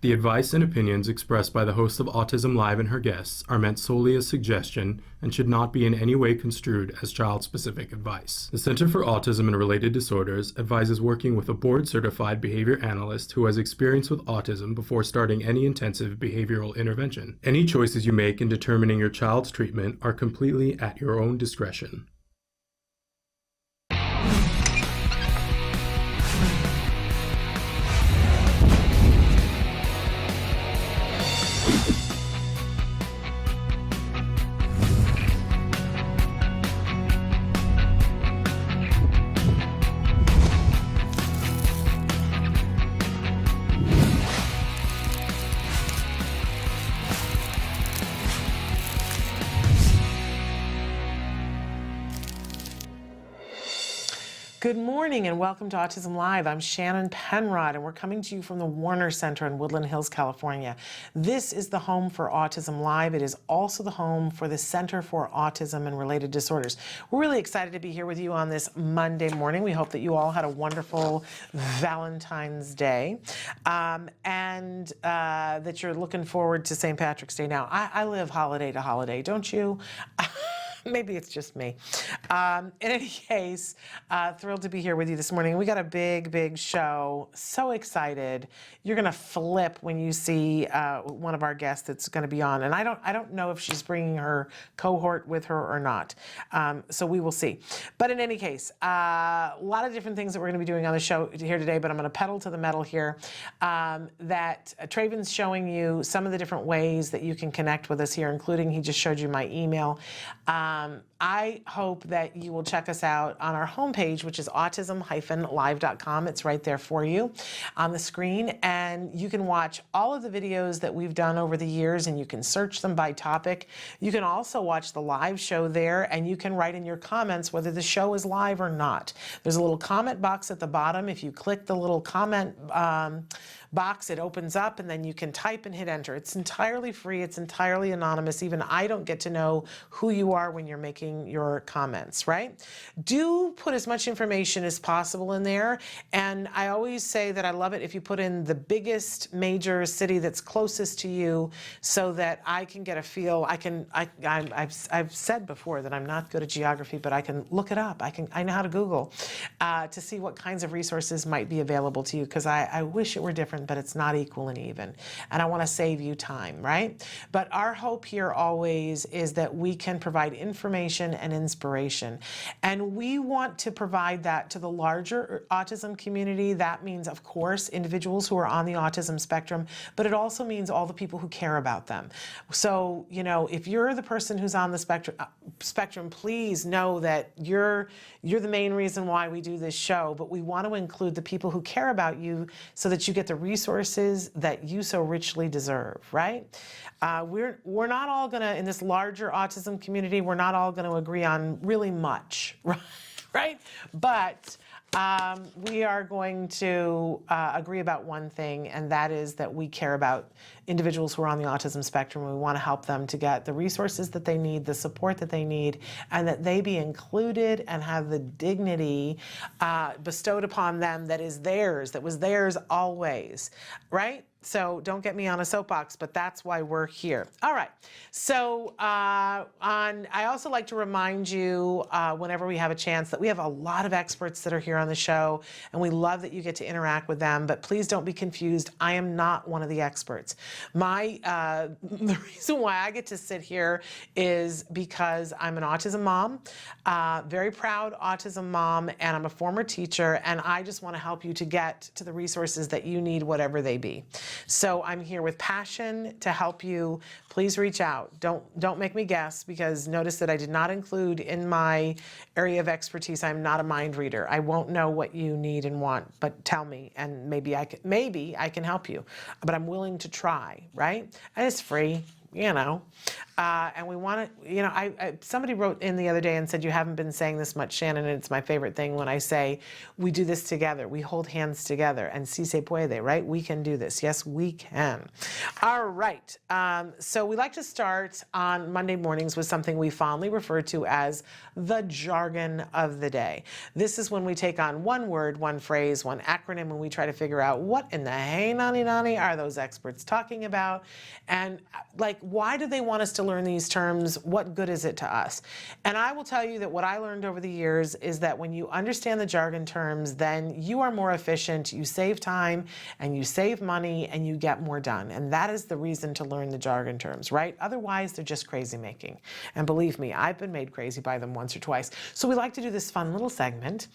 The advice and opinions expressed by the host of Autism Live and her guests are meant solely as suggestion and should not be in any way construed as child-specific advice. The Center for Autism and Related Disorders advises working with a board-certified behavior analyst who has experience with autism before starting any intensive behavioral intervention. Any choices you make in determining your child's treatment are completely at your own discretion. Good morning and welcome to Autism Live. I'm Shannon Penrod and we're coming to you from the Warner Center in Woodland Hills, California. This is the home for Autism Live. It is also the home for the Center for Autism and Related Disorders. We're really excited to be here with you on this Monday morning. We hope that you all had a wonderful Valentine's Day and that you're looking forward to St. Patrick's Day now. I live holiday to holiday, don't you? Maybe it's just me. In any case, thrilled to be here with you this morning. We got a big show. So excited. You're going to flip when you see one of our guests that's going to be on. And I don't know if she's bringing her cohort with her or not. So we will see. But in any case, a lot of different things that we're going to be doing on the show here today, but I'm going to pedal to the metal here. That Traven's showing you some of the different ways that you can connect with us here, including he just showed you my email. I hope that you will check us out on our homepage, which is autism-live.com. It's right there for you on the screen. And you can watch all of the videos that we've done over the years, and you can search them by topic. You can also watch the live show there, and you can write in your comments whether the show is live or not. There's a little comment box at the bottom. If you click the little comment box, it opens up, and then you can type and hit enter. It's entirely free. It's entirely anonymous. Even I don't get to know who you are when you're making your comments, right? Do put as much information as possible in there. And I always say that I love it if you put in the biggest major city that's closest to you so that I can get a feel. I've said before that I'm not good at geography, but I can look it up. I know how to Google to see what kinds of resources might be available to you, because I wish it were different, but it's not equal and even. And I want to save you time, right? But our hope here always is that we can provide information and inspiration. And we want to provide that to the larger autism community. That means, of course, individuals who are on the autism spectrum, but it also means all the people who care about them. So, you know, if you're the person who's on the spectrum, please know that you're the main reason why we do this show, but we want to include the people who care about you so that you get the resources that you so richly deserve, right? We're not all gonna, in this larger autism community, we're not all gonna agree on really much, right? But we are going to agree about one thing, and that is that we care about individuals who are on the autism spectrum. We want to help them to get the resources that they need, the support that they need, and that they be included and have the dignity bestowed upon them that is theirs, that was theirs always, right? So don't get me on a soapbox, but that's why we're here. All right. So I also like to remind you whenever we have a chance that we have a lot of experts that are here on the show, and we love that you get to interact with them. But please don't be confused. I am not one of the experts. The reason why I get to sit here is because I'm an autism mom, very proud autism mom, and I'm a former teacher, and I just want to help you to get to the resources that you need, whatever they be. So I'm here with passion to help you. Please reach out. Don't make me guess, because notice that I did not include in my area of expertise, I'm not a mind reader. I won't know what you need and want, but tell me, and maybe I can help you. But I'm willing to try, right? And it's free. You know, And we want to, you know, somebody wrote in the other day and said, you haven't been saying this much, Shannon, and it's my favorite thing when I say, we do this together. We hold hands together. And si se puede, right? We can do this. Yes, we can. All right. So we like to start on Monday mornings with something we fondly refer to as the jargon of the day. This is when we take on one word, one phrase, one acronym, and we try to figure out what in the hey nani nani are those experts talking about, and like, why do they want us to learn these terms? What good is it to us? And I will tell you that what I learned over the years is that when you understand the jargon terms, then you are more efficient, you save time, and you save money, and you get more done. And that is the reason to learn the jargon terms, right? Otherwise, they're just crazy making. And believe me, I've been made crazy by them once or twice. So we like to do this fun little segment.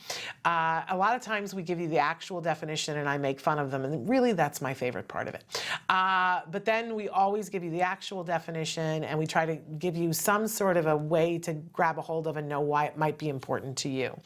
A lot of times we give you the actual definition and I make fun of them, and really that's my favorite part of it. But then we always give you the actual definition, and we try to give you some sort of a way to grab a hold of and know why it might be important to you.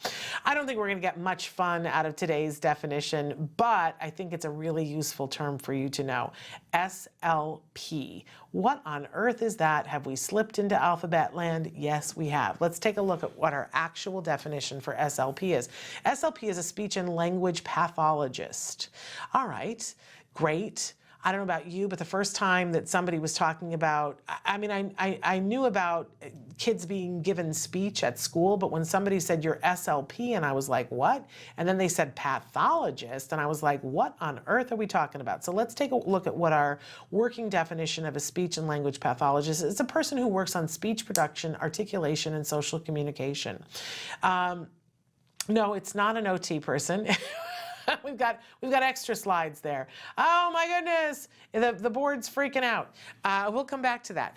I don't think we're going to get much fun out of today's definition, but I think it's a really useful term for you to know. SLP. What on earth is that? Have we slipped into alphabet land? Yes, we have. Let's take a look at what our actual definition for SLP is. SLP is a speech and language pathologist. All right, great. I don't know about you, but the first time that somebody was talking about, I knew about kids being given speech at school, but when somebody said you're SLP, and I was like, what? And then they said pathologist, and I was like, what on earth are we talking about? So let's take a look at what our working definition of a speech and language pathologist is. It's a person who works on speech production, articulation, and social communication. No, it's not an OT person. We've got extra slides there. Oh my goodness, the board's freaking out. We'll come back to that.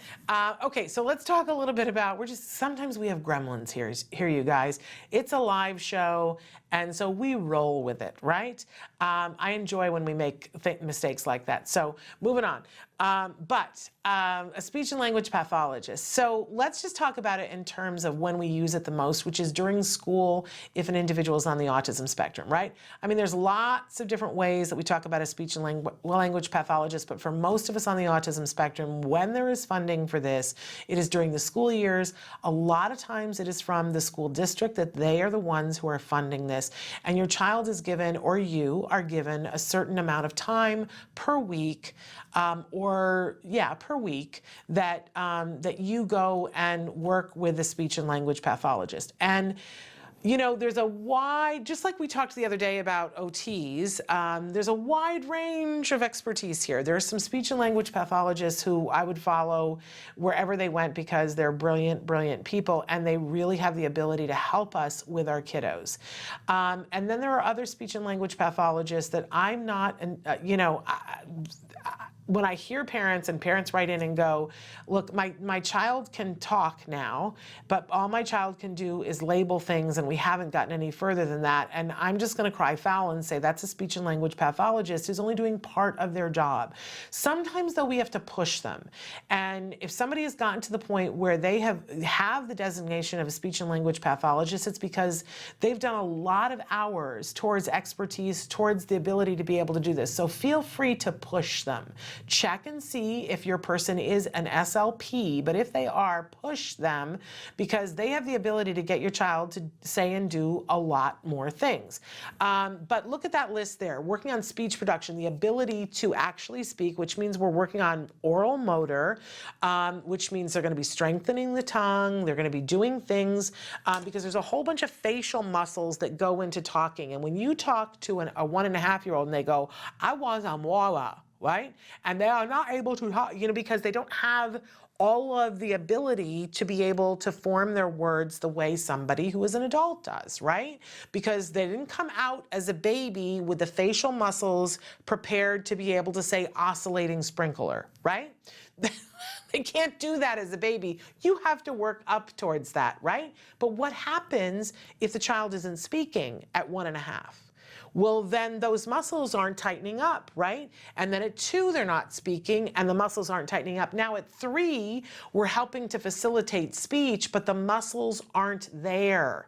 Okay, so let's talk a little bit about, sometimes we have gremlins here, you guys. It's a live show, and so we roll with it, right? I enjoy when we make mistakes like that. So moving on. A speech and language pathologist. So let's just talk about it in terms of when we use it the most, which is during school if an individual is on the autism spectrum, right? I mean, there's lots of different ways that we talk about a speech and language pathologist, but for most of us on the autism spectrum, when there is funding for this, it is during the school years. A lot of times it is from the school district, that they are the ones who are funding this, and your child is given, or you are given, a certain amount of time per week, per week that you go and work with a speech and language pathologist. And you know, there's a wide, just like we talked the other day about OTs, there's a wide range of expertise here. There are some speech and language pathologists who I would follow wherever they went because they're brilliant, brilliant people, and they really have the ability to help us with our kiddos. And then there are other speech and language pathologists that I'm not, when I hear parents and parents write in and go, look, my child can talk now, but all my child can do is label things, and we haven't gotten any further than that. And I'm just going to cry foul and say that's a speech and language pathologist who's only doing part of their job. Sometimes, though, we have to push them. And if somebody has gotten to the point where they have the designation of a speech and language pathologist, it's because they've done a lot of hours towards expertise, towards the ability to be able to do this. So feel free to push them. Check and see if your person is an SLP, but if they are, push them, because they have the ability to get your child to say and do a lot more things. But look at that list there. Working on speech production, the ability to actually speak, which means we're working on oral motor, which means they're going to be strengthening the tongue, they're going to be doing things, because there's a whole bunch of facial muscles that go into talking. And when you talk to a 1.5-year-old and they go, I was a moa, right? And they are not able to talk, because they don't have all of the ability to be able to form their words the way somebody who is an adult does, right? Because they didn't come out as a baby with the facial muscles prepared to be able to say oscillating sprinkler, right? They can't do that as a baby. You have to work up towards that, right? But what happens if the child isn't speaking at 1.5? Well, then those muscles aren't tightening up, right? And then at 2, they're not speaking and the muscles aren't tightening up. Now at 3, we're helping to facilitate speech, but the muscles aren't there.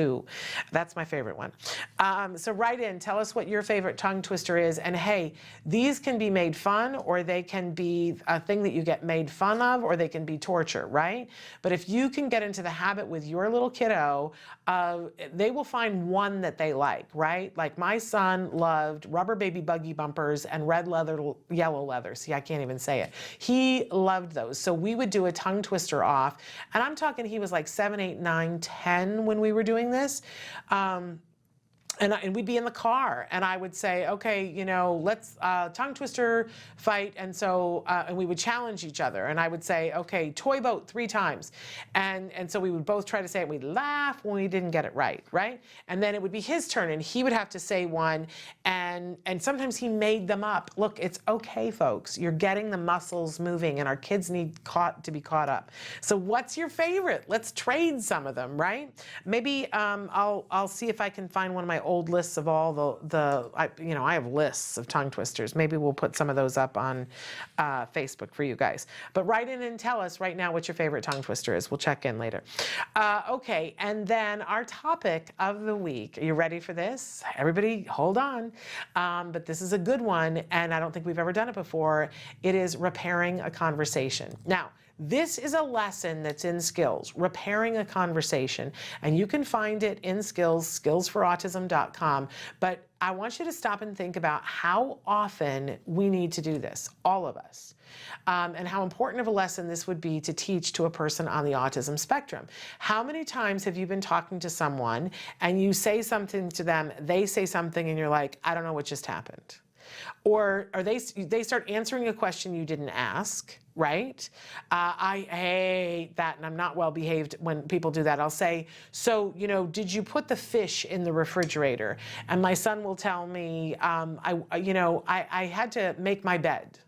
too. That's my favorite one. So write in, tell us what your favorite tongue twister is. And hey, these can be made fun, or they can be a thing that you get made fun of, or they can be torture, right? But if you can get into the habit with your little kiddo, they will find one that they like, right? Like my son loved rubber baby buggy bumpers and red leather, yellow leather. See, I can't even say it. He loved those. So we would do a tongue twister off. And I'm talking, he was like 7, 8, 9, 10 when we were doing this. And we'd be in the car, and I would say, okay, you know, let's tongue twister fight, and so and we would challenge each other, and I would say, okay, toy boat 3 times, and so we would both try to say it. We'd laugh when we didn't get it right, and then it would be his turn, and he would have to say one, and sometimes he made them up. Look, it's okay, folks. You're getting the muscles moving, and our kids need to be caught up. So what's your favorite? Let's trade some of them, right? Maybe I'll see if I can find one of my old lists of all I have lists of tongue twisters. Maybe we'll put some of those up on Facebook for you guys. But write in and tell us right now what your favorite tongue twister is. We'll check in later. Okay, and then our topic of the week. Are you ready for this? Everybody, hold on. But this is a good one, and I don't think we've ever done it before. It is repairing a conversation. Now, this is a lesson that's in Skills, repairing a conversation, and you can find it in Skills, skillsforautism.com, but I want you to stop and think about how often we need to do this, all of us, and how important of a lesson this would be to teach to a person on the autism spectrum. How many times have you been talking to someone and you say something to them, they say something, and you're like, I don't know what just happened? Or they start answering a question you didn't ask, right? I hate that, and I'm not well behaved when people do that. I'll say, so, you know, did you put the fish in the refrigerator? And my son will tell me, I had to make my bed.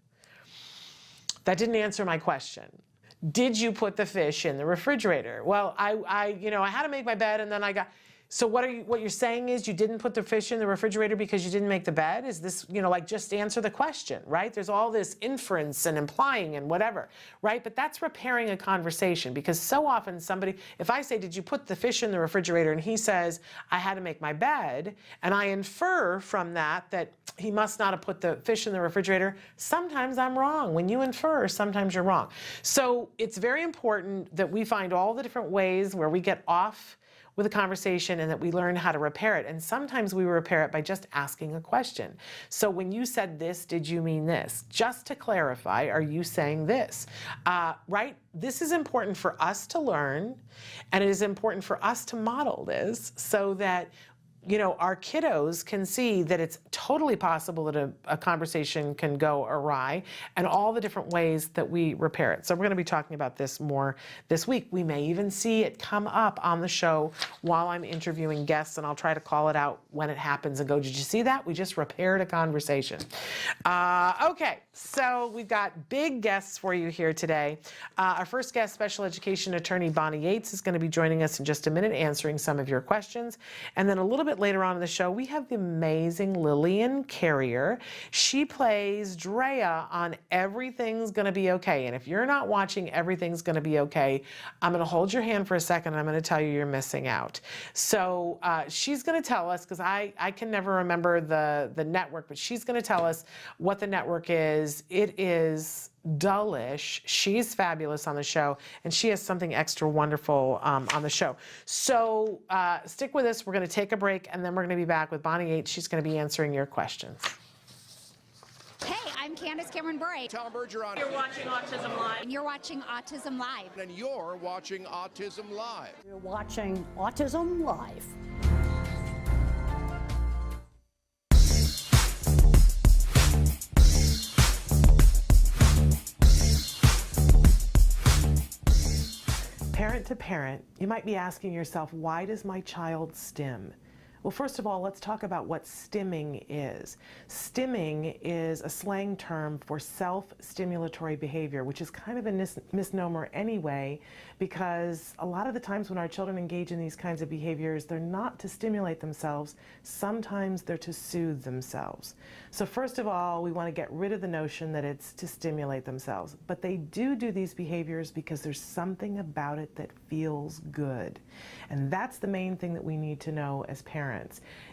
That didn't answer my question. Did you put the fish in the refrigerator? Well, I had to make my bed, and then I got... So what you're saying is you didn't put the fish in the refrigerator because you didn't make the bed? Is this, just answer the question, right? There's all this inference and implying and whatever, right? But that's repairing a conversation, because so often if I say, did you put the fish in the refrigerator? And he says, I had to make my bed, and I infer from that he must not have put the fish in the refrigerator, sometimes I'm wrong. When you infer, sometimes you're wrong. So it's very important that we find all the different ways where we get off with a conversation and that we learn how to repair it. And sometimes we repair it by just asking a question. So when you said this, did you mean this? Just to clarify, are you saying this? Right? This is important for us to learn, and it is important for us to model this so that our kiddos can see that it's totally possible that a conversation can go awry, and all the different ways that we repair it. So we're going to be talking about this more this week. We may even see it come up on the show while I'm interviewing guests, and I'll try to call it out when it happens and go, did you see that? We just repaired a conversation. Okay, so we've got big guests for you here today. Our first guest, special education attorney Bonnie Yates, is going to be joining us in just a minute, answering some of your questions. And then a little bit later on in the show, we have the amazing Lillian Carrier. She plays Drea on Everything's Gonna Be Okay. And if you're not watching Everything's Gonna Be Okay, I'm gonna hold your hand for a second and I'm gonna tell you you're missing out. So she's gonna tell us, because I can never remember the network, but she's gonna tell us what the network is. It is Dullish. She's fabulous on the show, and she has something extra wonderful on the show. So stick with us. We're going to take a break, and then we're going to be back with Bonnie Yates. She's going to be answering your questions. Hey, I'm Candace Cameron Bray. Tom Bergeron. You're watching Autism Live. And you're watching Autism Live. And you're watching Autism Live. You're watching Autism Live. Parent to parent, you might be asking yourself, why does my child stim? Well, first of all, let's talk about what stimming is. Stimming is a slang term for self-stimulatory behavior, which is kind of a misnomer anyway, because a lot of the times when our children engage in these kinds of behaviors, they're not to stimulate themselves. Sometimes they're to soothe themselves. So first of all, we want to get rid of the notion that it's to stimulate themselves. But they do these behaviors because there's something about it that feels good. And that's the main thing that we need to know as parents.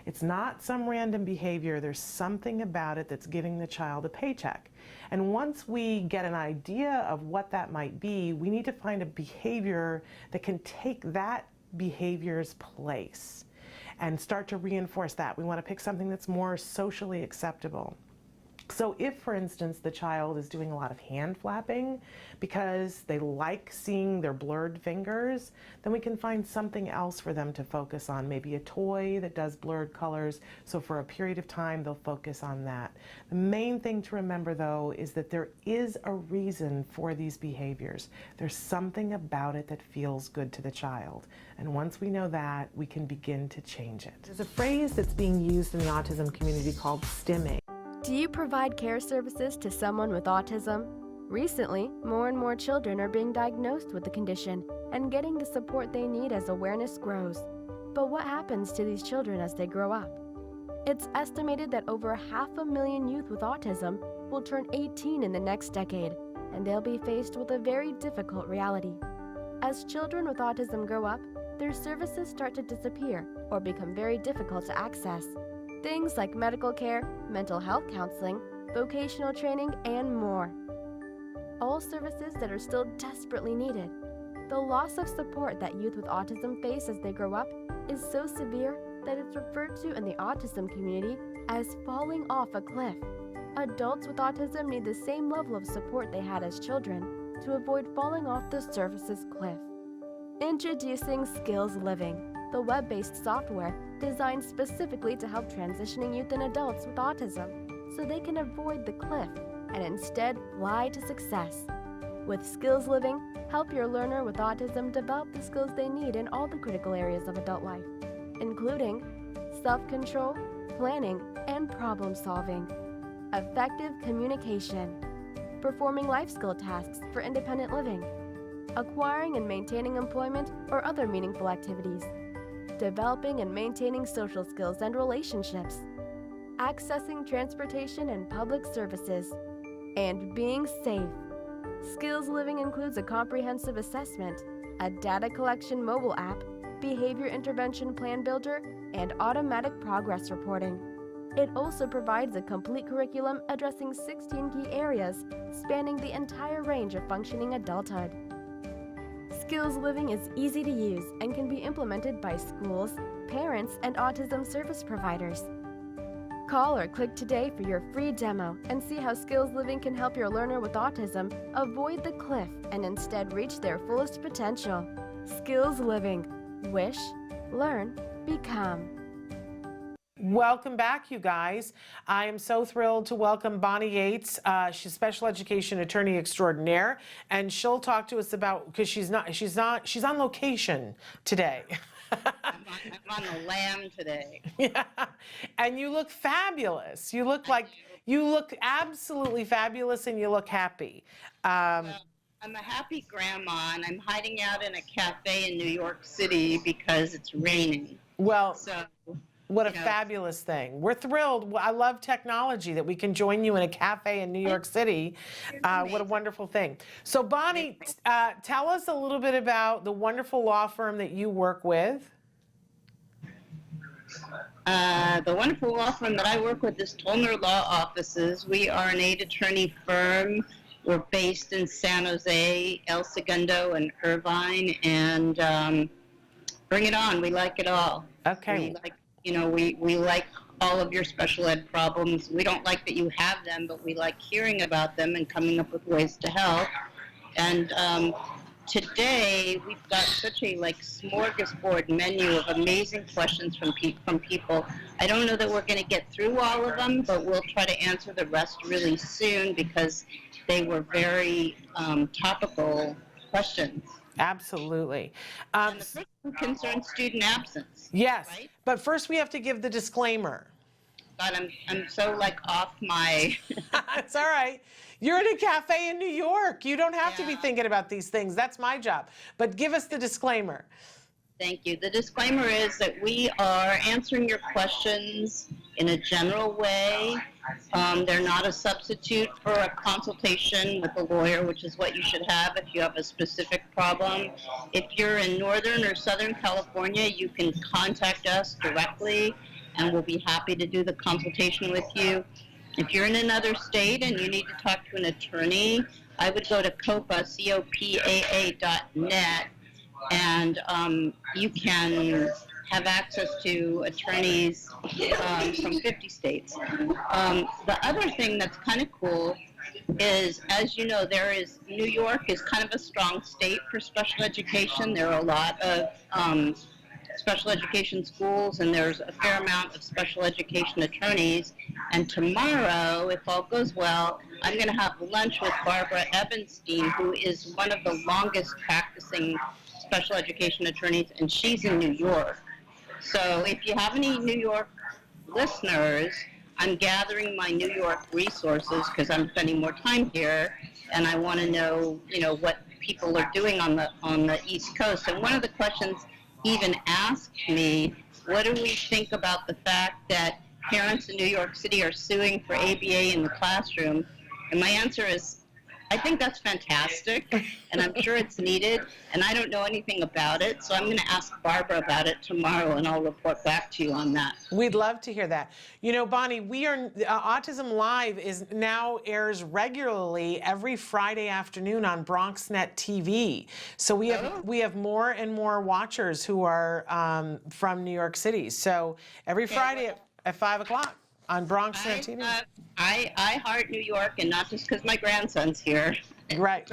It's not some random behavior. There's something about it that's giving the child a paycheck. And once we get an idea of what that might be, we need to find a behavior that can take that behavior's place and start to reinforce that. We want to pick something that's more socially acceptable. So if, for instance, the child is doing a lot of hand flapping because they like seeing their blurred fingers, then we can find something else for them to focus on, maybe a toy that does blurred colors. So for a period of time, they'll focus on that. The main thing to remember, though, is that there is a reason for these behaviors. There's something about it that feels good to the child. And once we know that, we can begin to change it. There's a phrase that's being used in the autism community called stimming. Do you provide care services to someone with autism? Recently, more and more children are being diagnosed with the condition and getting the support they need as awareness grows. But what happens to these children as they grow up? It's estimated that over 500,000 youth with autism will turn 18 in the next decade, and they'll be faced with a very difficult reality. As children with autism grow up, their services start to disappear or become very difficult to access. Things like medical care, mental health counseling, vocational training, and more. All services that are still desperately needed. The loss of support that youth with autism face as they grow up is so severe that it's referred to in the autism community as falling off a cliff. Adults with autism need the same level of support they had as children to avoid falling off the services cliff. Introducing Skills Living, the web-based software designed specifically to help transitioning youth and adults with autism so they can avoid the cliff and instead fly to success. With Skills Living, help your learner with autism develop the skills they need in all the critical areas of adult life, including self-control, planning, and problem-solving, effective communication, performing life skill tasks for independent living, acquiring and maintaining employment or other meaningful activities, developing and maintaining social skills and relationships, accessing transportation and public services, and being safe. Skills Living includes a comprehensive assessment, a data collection mobile app, behavior intervention plan builder, and automatic progress reporting. It also provides a complete curriculum addressing 16 key areas spanning the entire range of functioning adulthood. Skills Living is easy to use and can be implemented by schools, parents, and autism service providers. Call or click today for your free demo and see how Skills Living can help your learner with autism avoid the cliff and instead reach their fullest potential. Skills Living. Wish, learn, become. Welcome back, you guys. I am so thrilled to welcome Bonnie Yates. She's special education attorney extraordinaire, and she'll talk to us about, because she's on location today. I'm on the lam today. Yeah, and you look fabulous. You look absolutely fabulous, and you look happy. I'm a happy grandma, and I'm hiding out in a cafe in New York City because it's raining. Well, So. what a fabulous thing. We're thrilled. I love technology that we can join you in a cafe in New York City. What a wonderful thing. So Bonnie, tell us a little bit about the wonderful law firm that you work with. The wonderful law firm that I work with is Tolner Law Offices. We are an 8-attorney firm. We're based in San Jose, El Segundo, and Irvine, and bring it on. We like it all. Okay. We like all of your special ed problems. We don't like that you have them, but we like hearing about them and coming up with ways to help. And today we've got such a smorgasbord menu of amazing questions from people. I don't know that we're going to get through all of them, but we'll try to answer the rest really soon because they were very topical questions. Absolutely. And the first one concerns student absence. Yes, right? but first we have to give the disclaimer. God, I'm so off my... It's all right. You're in a cafe in New York. You don't have to be thinking about these things. That's my job. But give us the disclaimer. Thank you. The disclaimer is that we are answering your questions in a general way. They're not a substitute for a consultation with a lawyer, which is what you should have if you have a specific problem. If you're in Northern or Southern California, you can contact us directly, and we'll be happy to do the consultation with you. If you're in another state and you need to talk to an attorney, I would go to COPA, COPAA.net, and you can have access to attorneys from 50 states. The other thing that's kind of cool is, as you know, New York is kind of a strong state for special education. There are a lot of special education schools, and there's a fair amount of special education attorneys. And tomorrow, if all goes well, I'm going to have lunch with Barbara Ebenstein, who is one of the longest practicing special education attorneys, and she's in New York. So if you have any New York listeners, I'm gathering my New York resources because I'm spending more time here, and I want to know, what people are doing on the East Coast. And one of the questions even asked me, what do we think about the fact that parents in New York City are suing for ABA in the classroom? And my answer is, I think that's fantastic, and I'm sure it's needed, and I don't know anything about it, so I'm going to ask Barbara about it tomorrow, and I'll report back to you on that. We'd love to hear that. Bonnie, we are Autism Live now airs regularly every Friday afternoon on BronxNet TV. So we have more and more watchers who are from New York City. So every Friday at 5 o'clock on BronxNet TV. I heart New York, and not just because my grandson's here. Right.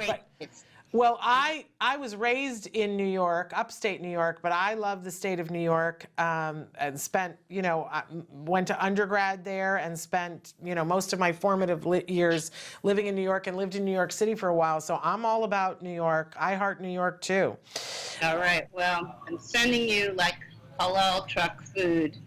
Well, I was raised in New York, upstate New York, but I love the state of New York, and spent, went to undergrad there and spent, most of my formative years living in New York, and lived in New York City for a while. So I'm all about New York. I heart New York too. All right. Well, I'm sending you like halal truck food.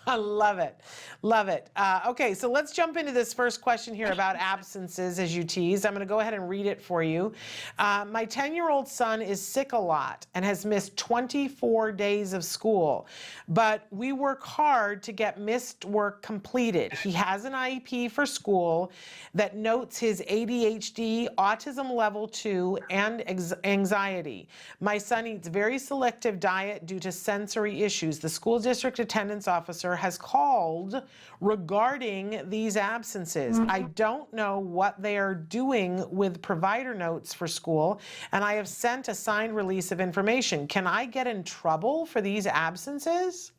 I love it. Love it. Okay, so let's jump into this first question here about absences, as you teased. I'm going to go ahead and read it for you. My 10-year-old son is sick a lot and has missed 24 days of school, but we work hard to get missed work completed. He has an IEP for school that notes his ADHD, autism level 2, and anxiety. My son eats very selective diet due to sensory issues. The school district attendance officer has called regarding these absences. I don't know what they are doing with provider notes for school, and I have sent a signed release of information. Can I get in trouble for these absences?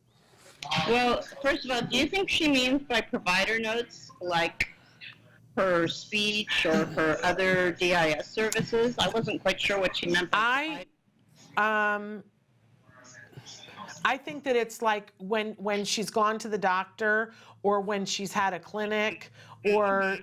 Well, first of all, do you think she means by provider notes like her speech or her other DIS services? I wasn't quite sure what she meant by I think that it's like when she's gone to the doctor, or when she's had a clinic, or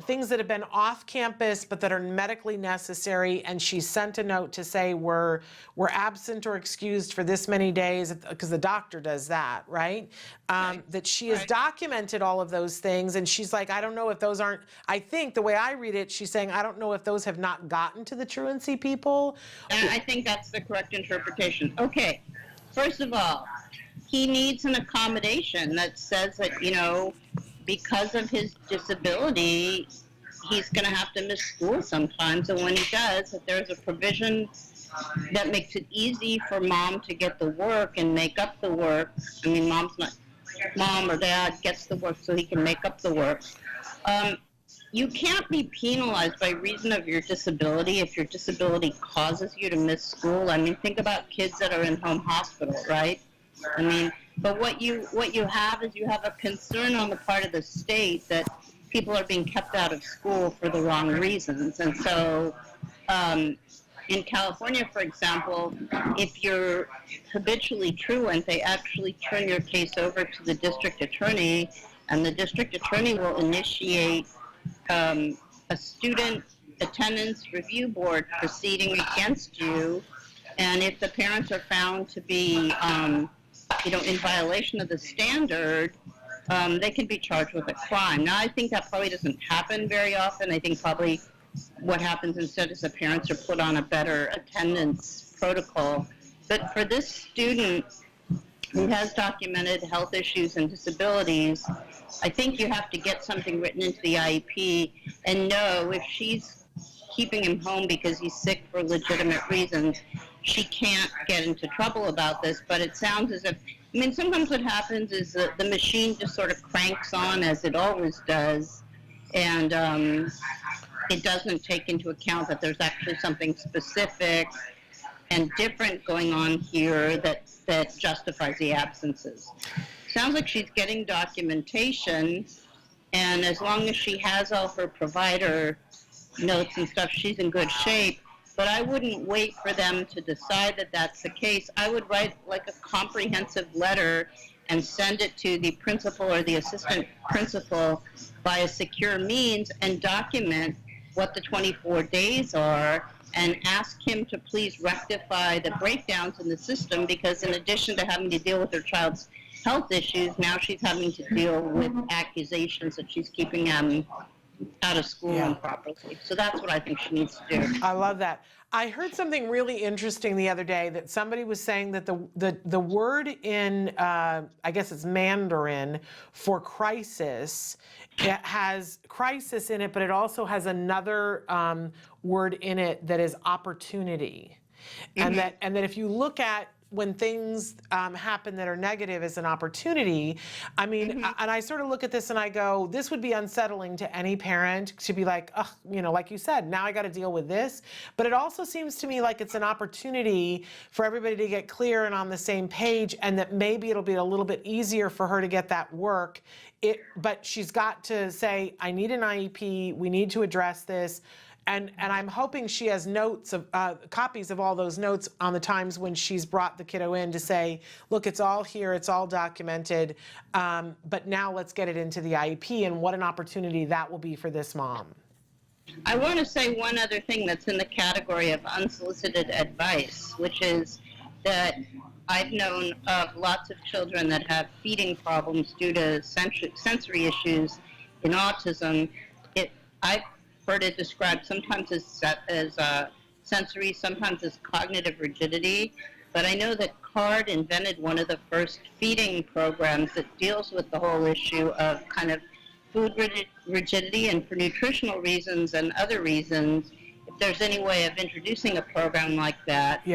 things that have been off campus but that are medically necessary, and she sent a note to say we're absent or excused for this many days, because the doctor does that, right? That she has documented all of those things, and she's like, I don't know if those aren't, I think the way I read it, she's saying, I don't know if those have not gotten to the truancy people. I think that's the correct interpretation. Okay. First of all, he needs an accommodation that says that, because of his disability, he's going to have to miss school sometimes. And when he does, that there's a provision that makes it easy for mom to get the work and make up the work. I mean, mom or dad gets the work so he can make up the work. You can't be penalized by reason of your disability if your disability causes you to miss school. I mean, think about kids that are in home hospital, right? I mean, but what you have is you have a concern on the part of the state that people are being kept out of school for the wrong reasons. And so in California, for example, if you're habitually truant, they actually turn your case over to the district attorney, and the district attorney will initiate a student attendance review board proceeding against you, and if the parents are found to be, in violation of the standard, they can be charged with a crime. Now, I think that probably doesn't happen very often. I think probably what happens instead is the parents are put on a better attendance protocol. But for this student who has documented health issues and disabilities, I think you have to get something written into the IEP and know if she's keeping him home because he's sick for legitimate reasons, she can't get into trouble about this. But it sounds as if, sometimes what happens is that the machine just sort of cranks on, as it always does, and it doesn't take into account that there's actually something specific. and different going on here that justifies the absences. Sounds like she's getting documentation, and as long as she has all her provider notes and stuff, she's in good shape. But I wouldn't wait for them to decide that that's the case. I would write like a comprehensive letter and send it to the principal or the assistant principal by a secure means and document what the 24 days are and ask him to please rectify the breakdowns in the system, because in addition to having to deal with her child's health issues, now she's having to deal with accusations that she's keeping them out of school improperly. So that's what I think she needs to do. I love that. I heard something really interesting the other day, that somebody was saying that the word in, I guess it's Mandarin, for crisis, it has crisis in it, but it also has another word in it that is opportunity. And that if you look at when things happen that are negative as an opportunity, I mean, and I sort of look at this and I go, this would be unsettling to any parent to be like, oh, you know, like you said, now I got to deal with this. But it also seems to me like it's an opportunity for everybody to get clear and on the same page, and that maybe it'll be a little bit easier for her to get that work. But she's got to say, I need an IEP, we need to address this. And I'm hoping she has notes of copies of all those notes on the times when she's brought the kiddo in to say, look, it's all here, it's all documented, but now let's get it into the IEP, and what an opportunity that will be for this mom. I want to say one other thing that's in the category of unsolicited advice, which is that I've known of lots of children that have feeding problems due to sensory issues in autism. I've heard it described sometimes as sensory, sometimes as cognitive rigidity. But I know that CARD invented one of the first feeding programs that deals with the whole issue of kind of food rigidity, and for nutritional reasons and other reasons, if there's any way of introducing a program like that,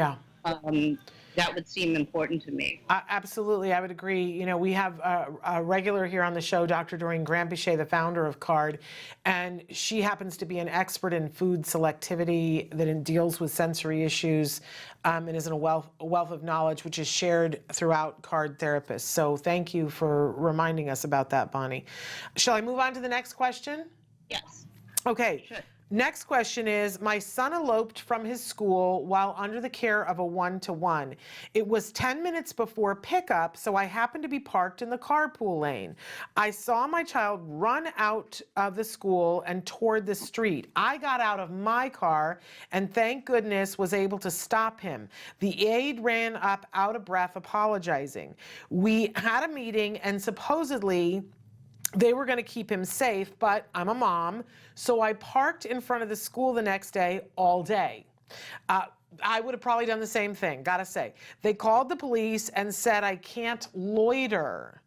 that would seem important to me. Absolutely, I would agree. You know, we have a regular here on the show, Dr. Doreen Grandpichet, the founder of CARD, and she happens to be an expert in food selectivity that deals with sensory issues, and is in a wealth of knowledge which is shared throughout CARD therapists. So thank you for reminding us about that, Bonnie. Shall I move on to the next question? Yes. Okay. Sure. Next question is, my son eloped from his school while under the care of a one-to-one. It was 10 minutes before pickup, so I happened to be parked in the carpool lane. I saw my child run out of the school and toward the street. I got out of my car and thank goodness was able to stop him. The aide ran up out of breath apologizing. We had a meeting and supposedly they were going to keep him safe, but I'm a mom, so I parked in front of the school the next day all day. I would have probably done the same thing, gotta say. They called the police and said I can't loiter.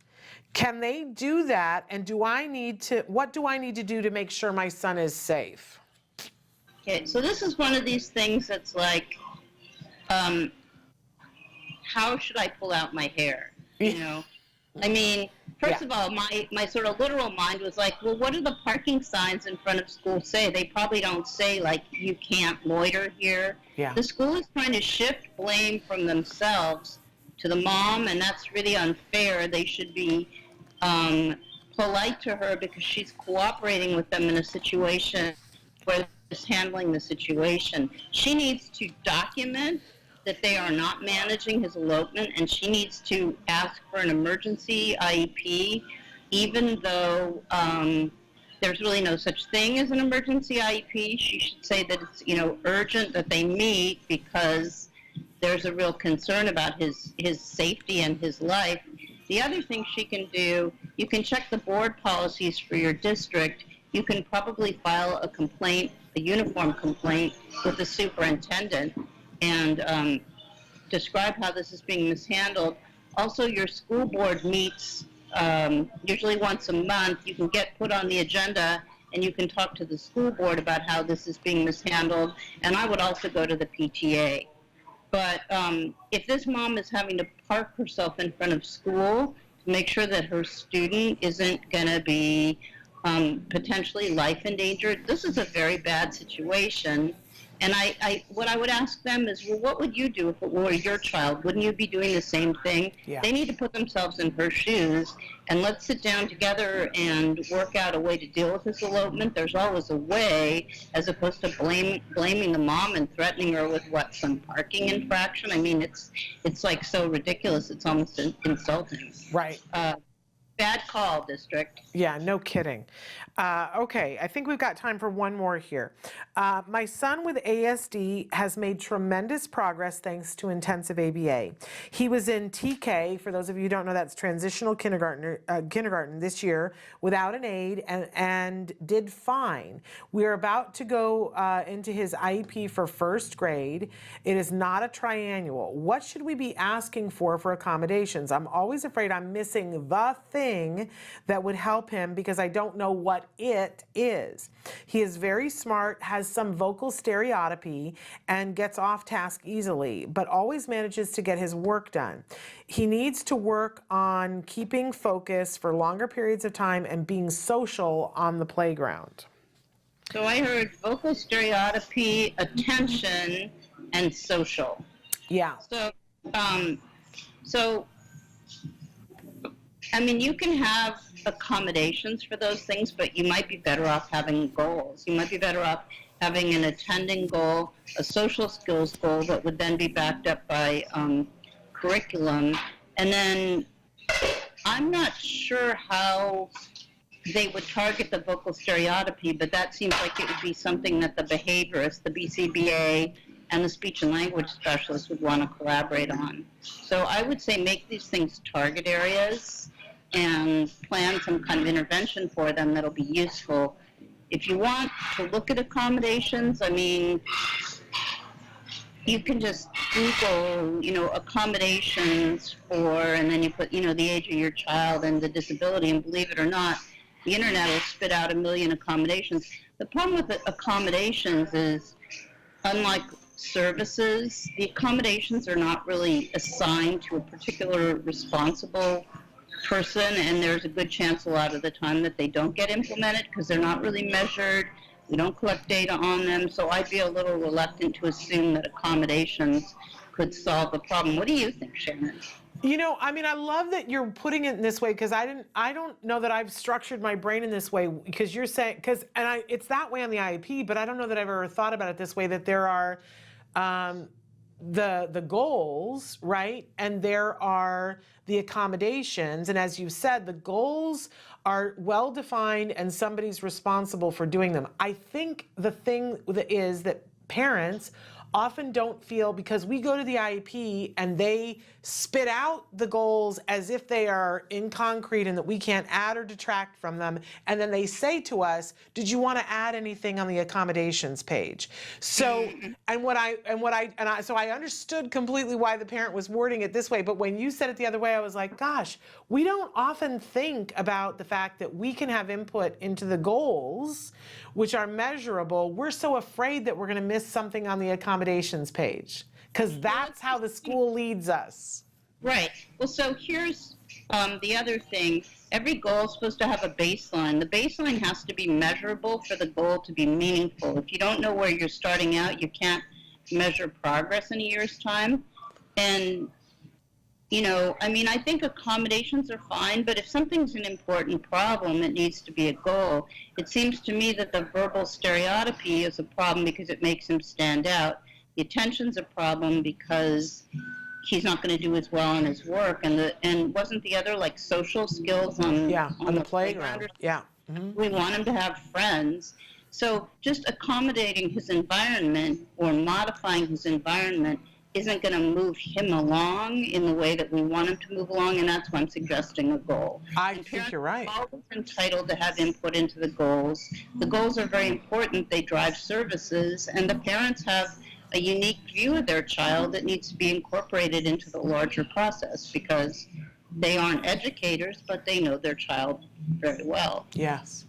Can they do that, and what do I need to do to make sure my son is safe? Okay, so this is one of these things that's like, how should I pull out my hair, you know? I mean, first of all, my sort of literal mind was like, well, what do the parking signs in front of school say? They probably don't say, like, you can't loiter here. Yeah. The school is trying to shift blame from themselves to the mom, and that's really unfair. They should be polite to her because she's cooperating with them in a situation where they're handling the situation. She needs to document that they are not managing his elopement, and she needs to ask for an emergency IEP, even though there's really no such thing as an emergency IEP. She should say that it's, you know, urgent that they meet because there's a real concern about his safety and his life. The other thing she can do, you can check the board policies for your district. You can probably file a complaint, a uniform complaint with the superintendent, and describe how this is being mishandled. Also, your school board meets usually once a month. You can get put on the agenda and you can talk to the school board about how this is being mishandled. And I would also go to the PTA. But if this mom is having to park herself in front of school to make sure that her student isn't going to be potentially life endangered, this is a very bad situation. And what I would ask them is, well, what would you do if it were your child? Wouldn't you be doing the same thing? Yeah. They need to put themselves in her shoes, and let's sit down together and work out a way to deal with this elopement. There's always a way, as opposed to blaming the mom and threatening her with some parking infraction. I mean, it's like so ridiculous. It's almost insulting. Right. Bad call, district. Yeah, no kidding. Okay, I think we've got time for one more here. My son with ASD has made tremendous progress thanks to intensive ABA. He was in TK, for those of you who don't know, that's transitional kindergarten this year without an aide and did fine. We're about to go into his IEP for first grade. It is not a triannual. What should we be asking for accommodations? I'm always afraid I'm missing the thing that would help him because I don't know what it is. He is very smart, has some vocal stereotypy, and gets off task easily, but always manages to get his work done. He needs to work on keeping focus for longer periods of time and being social on the playground. So I heard vocal stereotypy, attention, and social. Yeah. So I mean, you can have accommodations for those things, but you might be better off having goals. You might be better off having an attending goal, a social skills goal that would then be backed up by curriculum. And then I'm not sure how they would target the vocal stereotypy, but that seems like it would be something that the behaviorist, the BCBA, and the speech and language specialist would want to collaborate on. So I would say make these things target areas and plan some kind of intervention for them that'll be useful. If you want to look at accommodations, I mean, you can just Google, accommodations for, and then you put, the age of your child and the disability, and believe it or not, the internet will spit out 1 million accommodations. The problem with the accommodations is, unlike services, the accommodations are not really assigned to a particular responsible person, and there's a good chance a lot of the time that they don't get implemented because they're not really measured. We don't collect data on them, so I'd be a little reluctant to assume that accommodations could solve the problem. What do you think, Shannon? I love that you're putting it in this way because I don't know that I've structured my brain in this way because you're saying, it's that way on the IEP, but I don't know that I've ever thought about it this way, that there are the goals, right? And there are the accommodations. And as you said, the goals are well defined and somebody's responsible for doing them. I think the thing is that parents often don't feel, because we go to the IEP and they spit out the goals as if they are in concrete and that we can't add or detract from them. And then they say to us, did you want to add anything on the accommodations page? So, so I understood completely why the parent was wording it this way. But when you said it the other way, I was like, gosh, we don't often think about the fact that we can have input into the goals, which are measurable. We're so afraid that we're going to miss something on the accommodations page because that's how the school leads us. Right. Well, so here's the other thing. Every goal is supposed to have a baseline. The baseline has to be measurable for the goal to be meaningful. If you don't know where you're starting out, you can't measure progress in a year's time. And I think accommodations are fine, but if something's an important problem, it needs to be a goal. It seems to me that the verbal stereotypy is a problem because it makes him stand out. The attention's a problem because he's not going to do as well in his work. And wasn't the other like social skills on the playground? Yeah. Mm-hmm. We want him to have friends. So just accommodating his environment or modifying his environment isn't going to move him along in the way that we want him to move along, and that's why I'm suggesting a goal. I think you're right. Parents are always entitled to have input into the goals. The goals are very important. They drive services, and the parents have a unique view of their child that needs to be incorporated into the larger process because they aren't educators, but they know their child very well. Yes.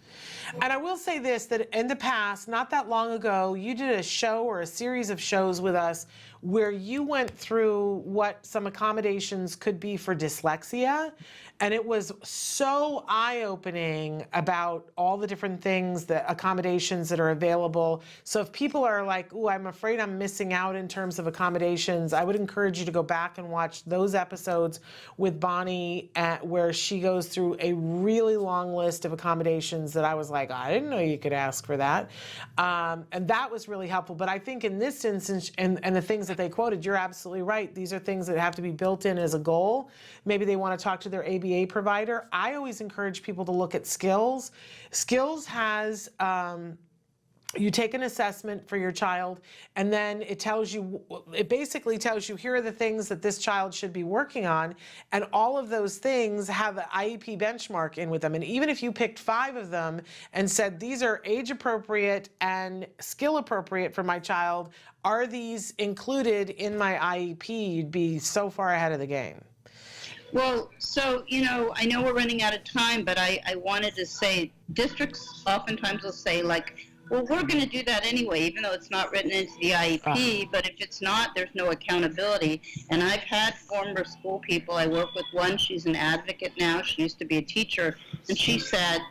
And I will say this, that in the past, not that long ago, you did a show or a series of shows with us where you went through what some accommodations could be for dyslexia. And it was so eye-opening about all the different things, the accommodations that are available. So if people are like, "Ooh, I'm afraid I'm missing out in terms of accommodations," I would encourage you to go back and watch those episodes with Bonnie where she goes through a really long list of accommodations that I was like, I didn't know you could ask for that. And that was really helpful. But I think in this instance, and the things that they quoted, you're absolutely right. These are things that have to be built in as a goal. Maybe they want to talk to their ABA provider. I always encourage people to look at Skills. Skills has, you take an assessment for your child, and then it basically tells you, here are the things that this child should be working on, and all of those things have an IEP benchmark in with them. And even if you picked 5 of them and said, these are age appropriate and skill appropriate for my child, are these included in my IEP? You'd be so far ahead of the game. Well, so, I know we're running out of time, but I wanted to say districts oftentimes will say, like, well, we're going to do that anyway, even though it's not written into the IEP, but if it's not, there's no accountability. And I've had former school people, I work with one, she's an advocate now, she used to be a teacher, and she said,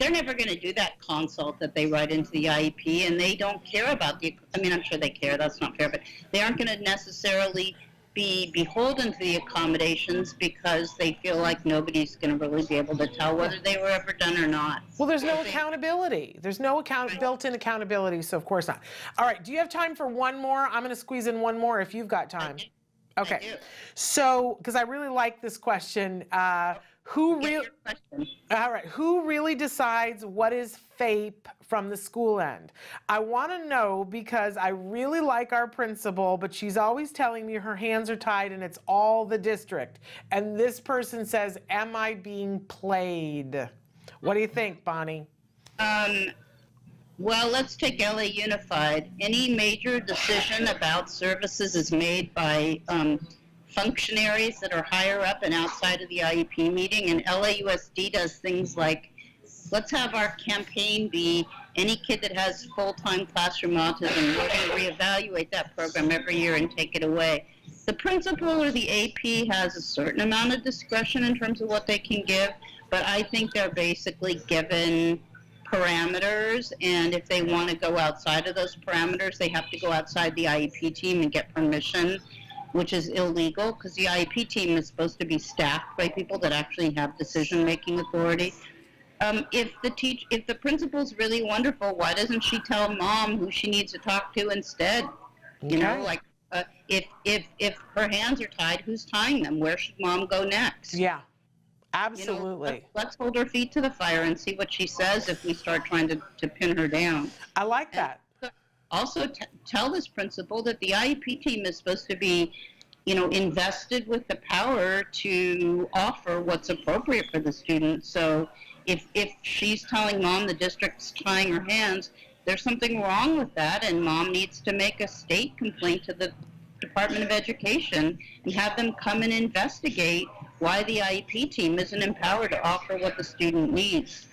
they're never going to do that consult that they write into the IEP, and they don't care about I'm sure they care, that's not fair, but they aren't going to necessarily be beholden to the accommodations because they feel like nobody's going to really be able to tell whether they were ever done or not. Well, there's no accountability. There's no built-in accountability, so of course not. All right, do you have time for one more? I'm going to squeeze in one more if you've got time. Okay. So, because I really like this question, who really decides what is FAPE from the school end? I want to know because I really like our principal, but she's always telling me her hands are tied and it's all the district. And this person says, am I being played? What do you think, Bonnie? Well, let's take LA Unified. Any major decision about services is made by functionaries that are higher up and outside of the IEP meeting, and LAUSD does things like, let's have our campaign be any kid that has full-time classroom autism, we're going to reevaluate that program every year and take it away. The principal or the AP has a certain amount of discretion in terms of what they can give, but I think they're basically given parameters, and if they want to go outside of those parameters, they have to go outside the IEP team and get permission, which is illegal because the IEP team is supposed to be staffed by people that actually have decision-making authority. If the principal's really wonderful, why doesn't she tell mom who she needs to talk to instead? Okay. If her hands are tied, who's tying them? Where should mom go next? Yeah, absolutely. Let's hold her feet to the fire and see what she says if we start trying to pin her down. I like that. Also, tell this principal that the IEP team is supposed to be, invested with the power to offer what's appropriate for the student. So if she's telling mom the district's tying her hands, there's something wrong with that, and mom needs to make a state complaint to the Department of Education and have them come and investigate why the IEP team isn't empowered to offer what the student needs.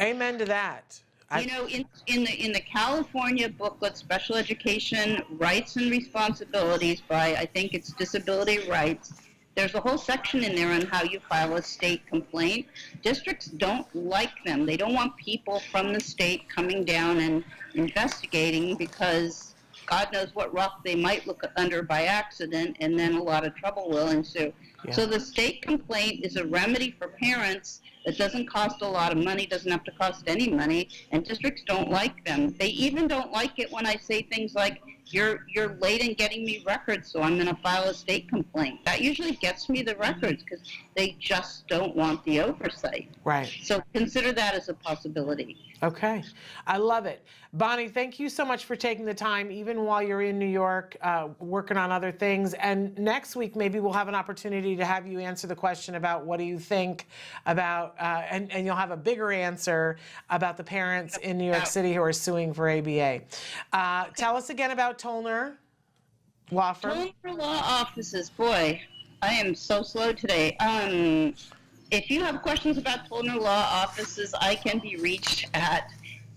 Amen to that. In the California booklet, Special Education Rights and Responsibilities by, I think it's Disability Rights, there's a whole section in there on how you file a state complaint. Districts don't like them. They don't want people from the state coming down and investigating because God knows what rock they might look under by accident, and then a lot of trouble will ensue. Yeah. So the state complaint is a remedy for parents that doesn't cost a lot of money, doesn't have to cost any money, and districts don't like them. They even don't like it when I say things like, you're late in getting me records, so I'm going to file a state complaint. That usually gets me the records because they just don't want the oversight. Right. So consider that as a possibility. Okay. I love it. Bonnie, thank you so much for taking the time, even while you're in New York, working on other things. And next week, maybe we'll have an opportunity to have you answer the question about what do you think about, and you'll have a bigger answer about the parents in New York City who are suing for ABA. Tell us again about Tollner Law Firm. Tollner Law Offices, boy, I am so slow today. If you have questions about Tollner Law Offices, I can be reached at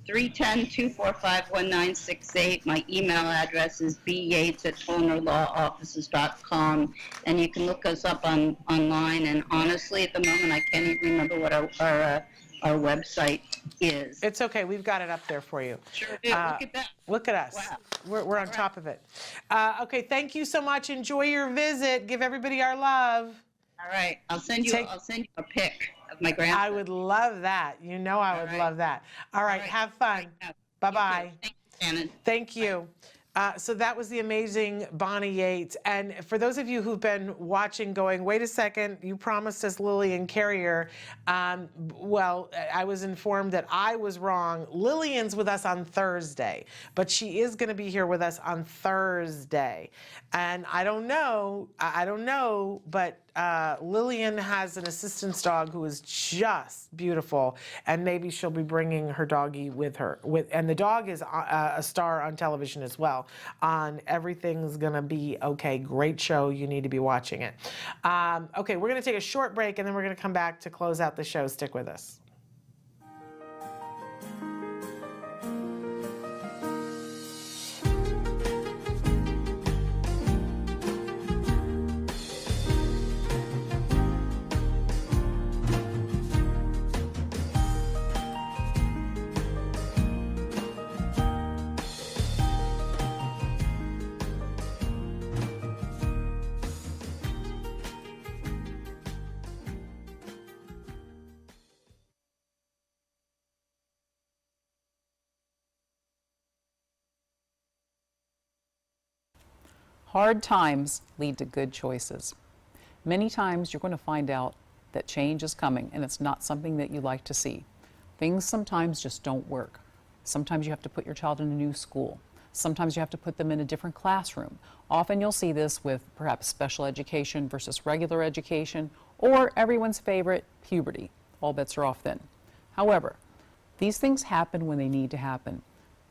310-245-1968. My email address is byates@tonerlawoffices.com, and you can look us up online. And honestly, at the moment, I can't even remember what our website is. It's okay. We've got it up there for you. Sure do. Look at that. Look at us. Wow. We're on top of it. Okay, thank you so much. Enjoy your visit. Give everybody our love. All right. I'll send you a pic of my grandson. I would love that. You know I would love that. All right, have fun. Bye-bye. Thank you, Shannon. Thank you. So that was the amazing Bonnie Yates. And for those of you who've been watching going, wait a second, you promised us Lillian Carrier. Well, I was informed that I was wrong. Lillian's with us on Thursday, but she is going to be here with us on Thursday. And I don't know, but Lillian has an assistance dog who is just beautiful, and maybe she'll be bringing her doggie with her. And the dog is a star on television as well, on Everything's Gonna Be Okay. Great show. You need to be watching it. Okay, we're going to take a short break, and then we're going to come back to close out the show. Stick with us. Hard times lead to good choices. Many times you're going to find out that change is coming and it's not something that you like to see. Things sometimes just don't work. Sometimes you have to put your child in a new school. Sometimes you have to put them in a different classroom. Often you'll see this with perhaps special education versus regular education, or everyone's favorite, puberty. All bets are off then. However, these things happen when they need to happen.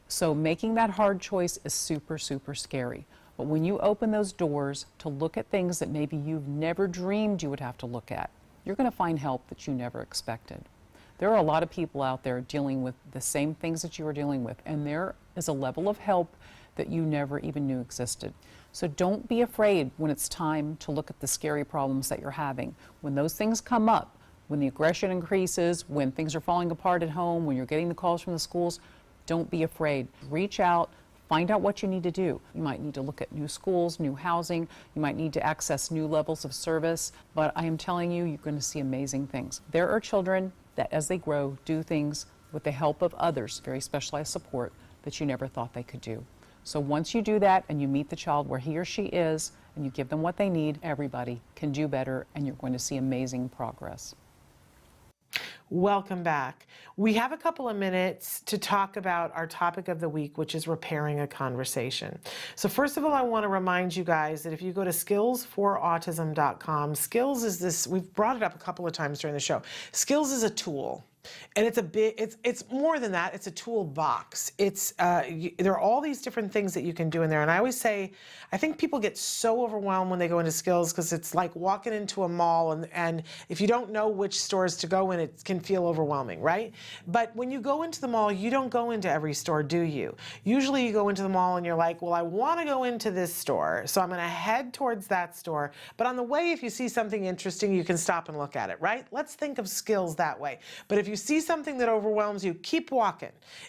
So making that hard choice is super, super scary. But when you open those doors to look at things that maybe you've never dreamed you would have to look at, you're going to find help that you never expected. There are a lot of people out there dealing with the same things that you are dealing with, and there is a level of help that you never even knew existed. So don't be afraid when it's time to look at the scary problems that you're having. When those things come up, when the aggression increases, when things are falling apart at home, when you're getting the calls from the schools, don't be afraid. Reach out. Find out what you need to do. You might need to look at new schools, new housing. You might need to access new levels of service. But I am telling you, you're going to see amazing things. There are children that, as they grow, do things with the help of others, very specialized support, that you never thought they could do. So once you do that and you meet the child where he or she is and you give them what they need, everybody can do better, and you're going to see amazing progress. Welcome back. We have a couple of minutes to talk about our topic of the week, which is repairing a conversation. So first of all, I want to remind you guys that if you go to skillsforautism.com, Skills is this, we've brought it up a couple of times during the show. Skills is a tool. And it's more than that. It's a toolbox. There are all these different things that you can do in there. And I always say, I think people get so overwhelmed when they go into Skills because it's like walking into a mall, and if you don't know which stores to go in, it can feel overwhelming, right? But when you go into the mall, you don't go into every store, do you? Usually you go into the mall and you're like, well, I want to go into this store, so I'm going to head towards that store. But on the way, if you see something interesting, you can stop and look at it, right? Let's think of Skills that way. But if you see something that overwhelms you, keep walking.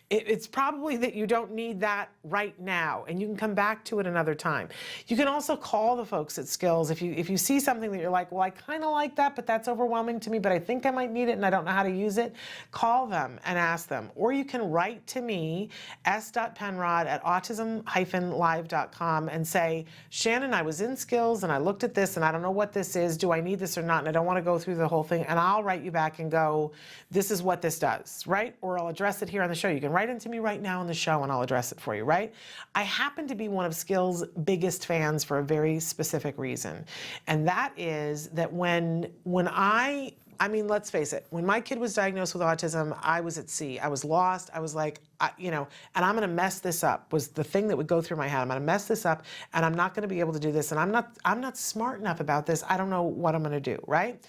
It's probably that you don't need that right now, and you can come back to it another time. You can also call the folks at Skills if you see something that you're like, well, I kind of like that, but that's overwhelming to me, but I think I might need it and I don't know how to use it. Call them and ask them. Or you can write to me, s.penrod@autism-live.com, and say, Shannon, I was in Skills and I looked at this and I don't know what this is. Do I need this or not? And I don't want to go through the whole thing. And I'll write you back and go, this is what this does, right? Or I'll address it here on the show. You can write into me right now on the show and I'll address it for you, right? I happen to be one of Skills' biggest fans for a very specific reason. And that is that when I I mean, let's face it, when my kid was diagnosed with autism, I was at sea. I was lost. I was like, and I'm going to mess this up was the thing that would go through my head. I'm going to mess this up and I'm not going to be able to do this. And I'm not smart enough about this. I don't know what I'm going to do, right?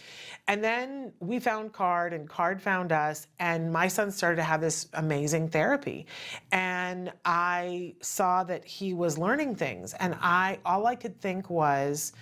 And then we found CARD and CARD found us, and my son started to have this amazing therapy. And I saw that he was learning things, and all I could think was,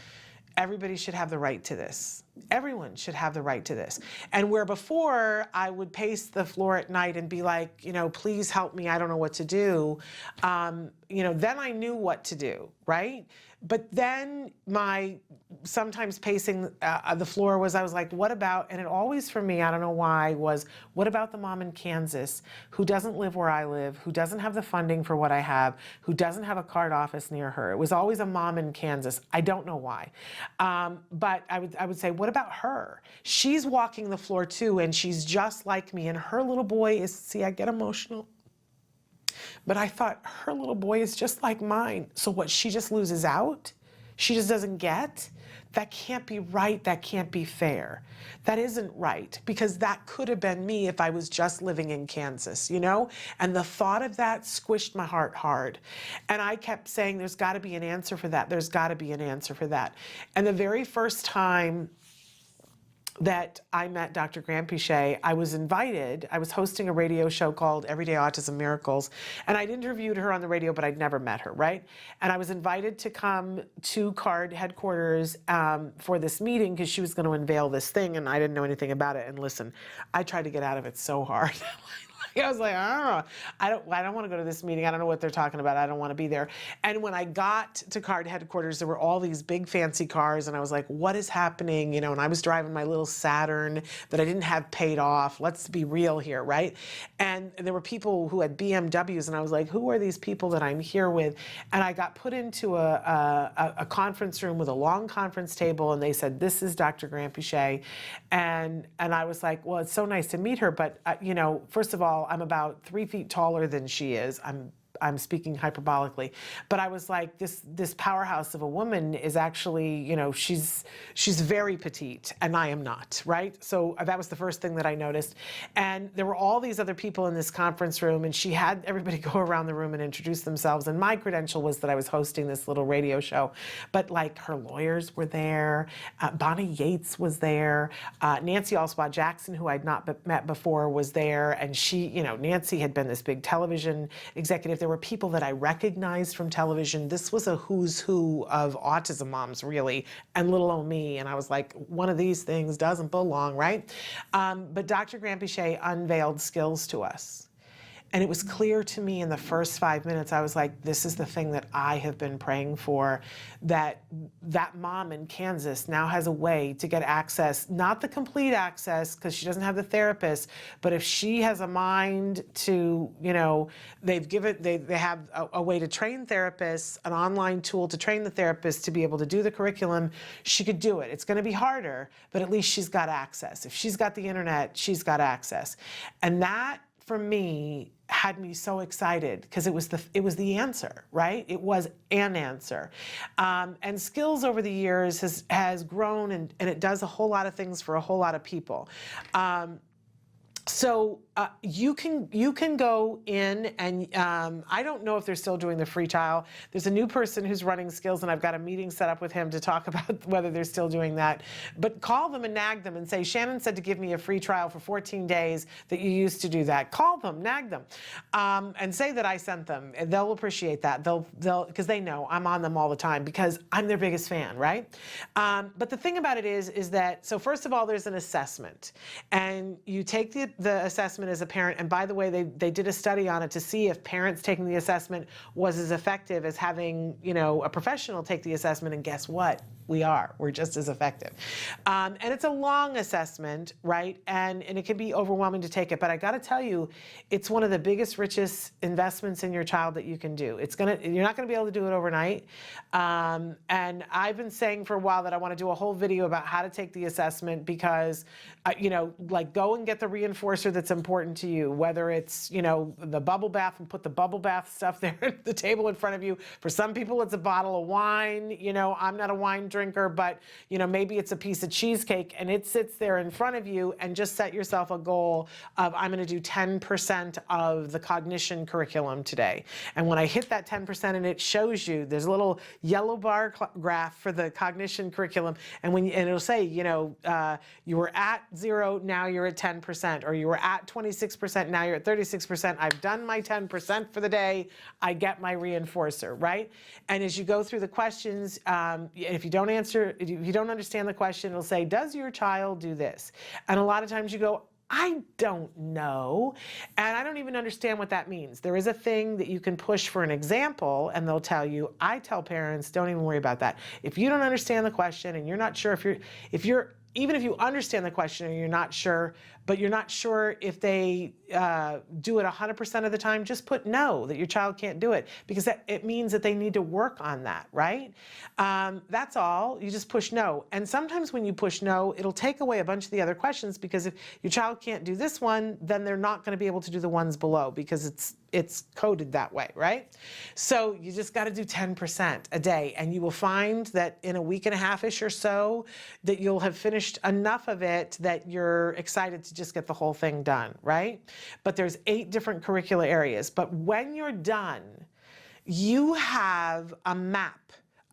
everybody should have the right to this. Everyone should have the right to this. And where before I would pace the floor at night and be like, please help me, I don't know what to do. Then I knew what to do, right? But then my sometimes pacing the floor was, I was like, what about, and it always for me, I don't know why, was what about the mom in Kansas who doesn't live where I live, who doesn't have the funding for what I have, who doesn't have a CARD office near her? It was always a mom in Kansas. I don't know why. But I would say, what about her? She's walking the floor too, and she's just like me, and her little boy is, see, I get emotional. But I thought, her little boy is just like mine. So what, she just loses out? She just doesn't get? That can't be right. That can't be fair. That isn't right, because that could have been me if I was just living in Kansas, And the thought of that squished my heart hard. And I kept saying, there's got to be an answer for that. There's got to be an answer for that. And the very first time that I met Dr. Granpeesheh, I was invited. I was hosting a radio show called Everyday Autism Miracles, and I'd interviewed her on the radio, but I'd never met her, right? And I was invited to come to CARD headquarters for this meeting because she was going to unveil this thing, and I didn't know anything about it. And listen, I tried to get out of it so hard. I was like, I don't want to go to this meeting. I don't know what they're talking about. I don't want to be there. And when I got to CARD headquarters, there were all these big fancy cars, and I was like, what is happening? And I was driving my little Saturn that I didn't have paid off. Let's be real here, right? And there were people who had BMWs, and I was like, who are these people that I'm here with? And I got put into a conference room with a long conference table, and they said, this is Dr. Granpeesheh. And I was like, well, it's so nice to meet her, but first of all, I'm about 3 feet taller than she is. I'm speaking hyperbolically, but I was like, this powerhouse of a woman is actually, she's very petite, and I am not, right? So that was the first thing that I noticed. And there were all these other people in this conference room, and she had everybody go around the room and introduce themselves. And my credential was that I was hosting this little radio show, but like her lawyers were there, Bonnie Yates was there, Nancy Alspaugh-Jackson, who I'd not met before, was there, and she, Nancy had been this big television executive. There were people that I recognized from television. This was a who's who of autism moms, really, and little old me. And I was like, one of these things doesn't belong, right? But Dr. Granpeesheh unveiled skills to us. And it was clear to me in the first 5 minutes, I was like, this is the thing that I have been praying for, that mom in Kansas now has a way to get access, not the complete access, because she doesn't have the therapist, but if she has a mind to, they have a way to train therapists, an online tool to train the therapist to be able to do the curriculum, she could do it. It's going to be harder, but at least she's got access. If she's got the internet, she's got access. And that, for me, had me so excited, because it was the answer, right? It was an answer. And skills over the years has grown, and it does a whole lot of things for a whole lot of people. So you can go in, and I don't know if they're still doing the free trial. There's a new person who's running skills, and I've got a meeting set up with him to talk about whether they're still doing that. But call them and nag them and say, Shannon said to give me a free trial for 14 days that you used to do that. Call them, nag them, and say that I sent them. They'll appreciate that. They'll because they know I'm on them all the time because I'm their biggest fan, right? But the thing about it is that, so first of all, there's an assessment, and you take the assessment as a parent. And by the way, they did a study on it to see if parents taking the assessment was as effective as having, a professional take the assessment. And guess what? We're just as effective. And it's a long assessment, right? And it can be overwhelming to take it. But I got to tell you, it's one of the biggest, richest investments in your child that you can do. You're not going to be able to do it overnight. And I've been saying for a while that I want to do a whole video about how to take the assessment, because, go and get the reinforcer that's important to you, whether it's, the bubble bath, and put the bubble bath stuff there at the table in front of you. For some people, it's a bottle of wine. I'm not a wine drinker. drinker, but maybe it's a piece of cheesecake and it sits there in front of you, and just set yourself a goal of, I'm going to do 10% of the cognition curriculum today. And when I hit that 10% and it shows you, there's a little yellow bar graph for the cognition curriculum, and it'll say, you were at 0, now you're at 10%, or you were at 26%, now you're at 36%. I've done my 10% for the day. I get my reinforcer, right? And as you go through the questions, if you don't understand the question, it'll say, does your child do this? And a lot of times you go, I don't know, and I don't even understand what that means. There is a thing that you can push for an example, and they'll tell you. I tell parents, don't even worry about that. If you don't understand the question and you're not sure even if you understand the question and you're not sure, but you're not sure if they do it 100% of the time, just put no, that your child can't do it, because it means that they need to work on that, right? That's all. You just push no. And sometimes when you push no, it'll take away a bunch of the other questions, because if your child can't do this one, then they're not going to be able to do the ones below, because it's coded that way, right? So you just got to do 10% a day, and you will find that in a week and a half-ish or so, that you'll have finished enough of it that you're excited to just get the whole thing done, right? But there's 8 different curricular areas. But when you're done, you have a map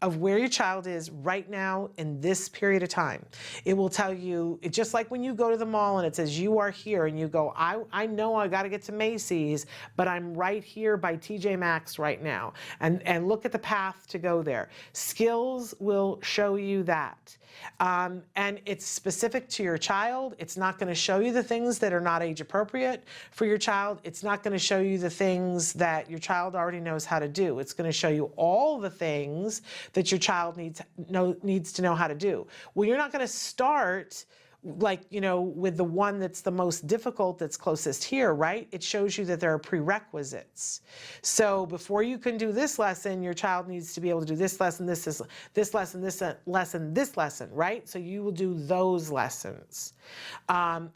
of where your child is right now in this period of time. It will tell you, just like when you go to the mall and it says you are here, and you go, I know I got to get to Macy's, but I'm right here by TJ Maxx right now, and look at the path to go there. Skills will show you that. And it's specific to your child. It's not going to show you the things that are not age appropriate for your child. It's not going to show you the things that your child already knows how to do. It's going to show you all the things that your child needs to know how to do. Well, you're not going to start with the one that's the most difficult, that's closest here, right? It shows you that there are prerequisites. So before you can do this lesson, your child needs to be able to do this lesson, this lesson, this lesson, right? So you will do those lessons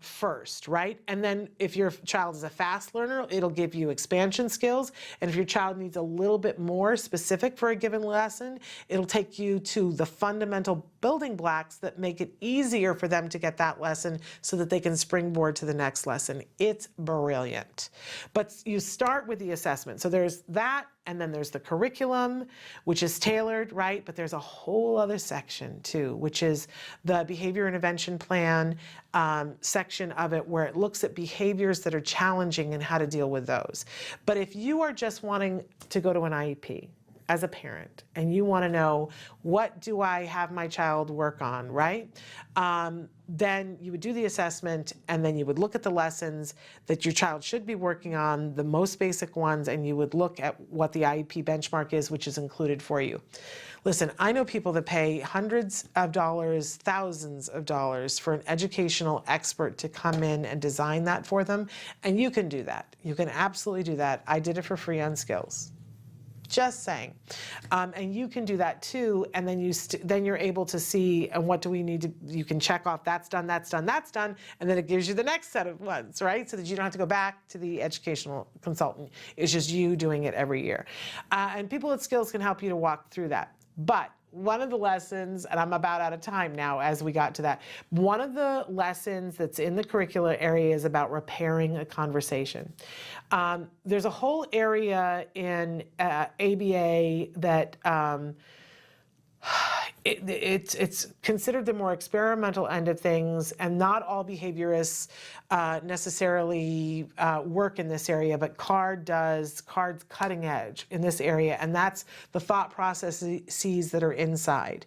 first, right? And then if your child is a fast learner, it'll give you expansion skills. And if your child needs a little bit more specific for a given lesson, it'll take you to the fundamental building blocks that make it easier for them to get that lesson, so that they can springboard to the next lesson. It's brilliant. But you start with the assessment. So there's that, and then there's the curriculum, which is tailored, right? But there's a whole other section too, which is the behavior intervention plan section of it, where it looks at behaviors that are challenging and how to deal with those. But if you are just wanting to go to an IEP as a parent, and you want to know, what do I have my child work on, right? Then you would do the assessment, and then you would look at the lessons that your child should be working on, the most basic ones, and you would look at what the IEP benchmark is, which is included for you. Listen, I know people that pay hundreds of dollars, thousands of dollars for an educational expert to come in and design that for them, and you can do that. You can absolutely do that. I did it for free on Skills. Just saying. And you can do that too, and then then you're able to see, and what do we need to, you can check off, that's done, that's done, that's done, and then it gives you the next set of ones, right? So that you don't have to go back to the educational consultant. It's just you doing it every year. And people at Skills can help you to walk through that. But one of the lessons, and I'm about out of time now as we got to that, one of the lessons that's in the curricular area is about repairing a conversation. There's a whole area in ABA that it's considered the more experimental end of things, and not all behaviorists necessarily work in this area, but CARD does. CARD's cutting edge in this area, and that's the thought processes that are inside.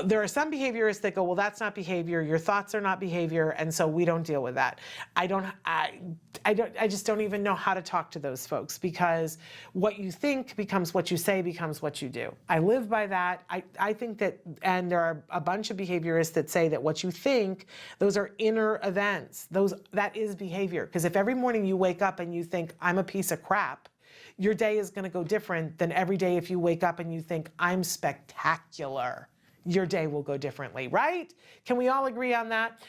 There are some behaviorists that go, well, that's not behavior, your thoughts are not behavior, and so we don't deal with that. I just don't even know how to talk to those folks, because what you think becomes what you say, becomes what you do. I live by that. I think that, and there are a bunch of behaviorists that say that what you think, those are inner events. That is behavior. Because if every morning you wake up and you think, I'm a piece of crap, your day is going to go different than every day if you wake up and you think, I'm spectacular. Your day will go differently, right? Can we all agree on that?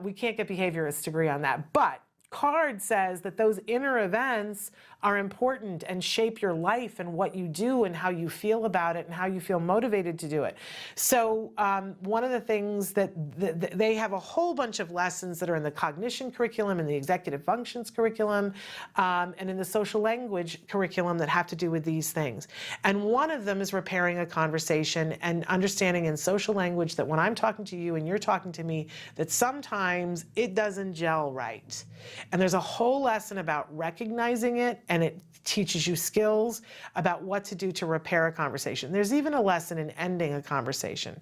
We can't get behaviorists to agree on that. But card says that those inner events are important and shape your life and what you do and how you feel about it and how you feel motivated to do it. So one of the things that they have a whole bunch of lessons that are in the cognition curriculum and the executive functions curriculum and in the social language curriculum that have to do with these things. And one of them is repairing a conversation and understanding in social language that when I'm talking to you and you're talking to me, that sometimes it doesn't gel right. And there's a whole lesson about recognizing it, and it teaches you skills about what to do to repair a conversation. There's even a lesson in ending a conversation.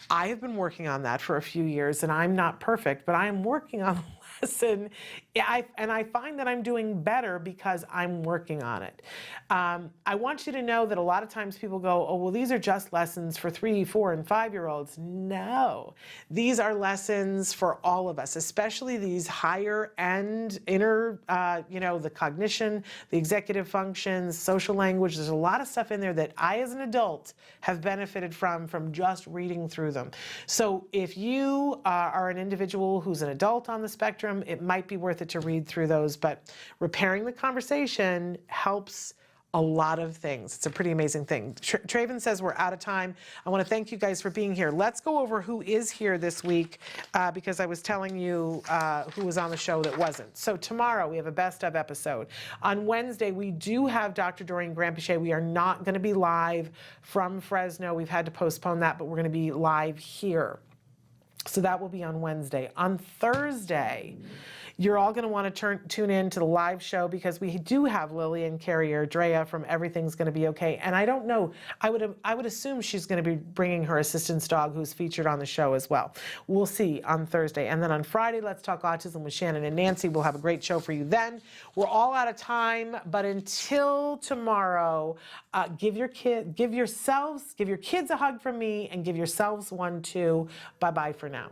I have been working on that for a few years, and I'm not perfect, but I am working on the lesson. And I find that I'm doing better because I'm working on it. I want you to know that a lot of times people go, oh, well, these are just lessons for 3, 4, and 5-year-olds. No, these are lessons for all of us, especially these higher end inner, the cognition, the executive functions, social language. There's a lot of stuff in there that I, as an adult, have benefited from just reading through them. So if you are an individual who's an adult on the spectrum, it might be worth it to read through those. But repairing the conversation helps a lot of things. It's a pretty amazing thing. Traven says we're out of time. I want to thank you guys for being here. Let's go over who is here this week because I was telling you who was on the show that wasn't. So tomorrow we have a best of episode. On Wednesday we do have Dr. Doreen Granpeche. We are not going to be live from Fresno. We've had to postpone that, but we're going to be live here. So that will be on Wednesday. On Thursday, you're all going to want to tune in to the live show because we do have Lillian Carrier-Drea from Everything's Going to Be Okay. And I don't know, I would assume she's going to be bringing her assistance dog who's featured on the show as well. We'll see on Thursday. And then on Friday, Let's Talk Autism with Shannon and Nancy. We'll have a great show for you then. We're all out of time, but until tomorrow, give your kids a hug from me and give yourselves one too. Bye-bye for now.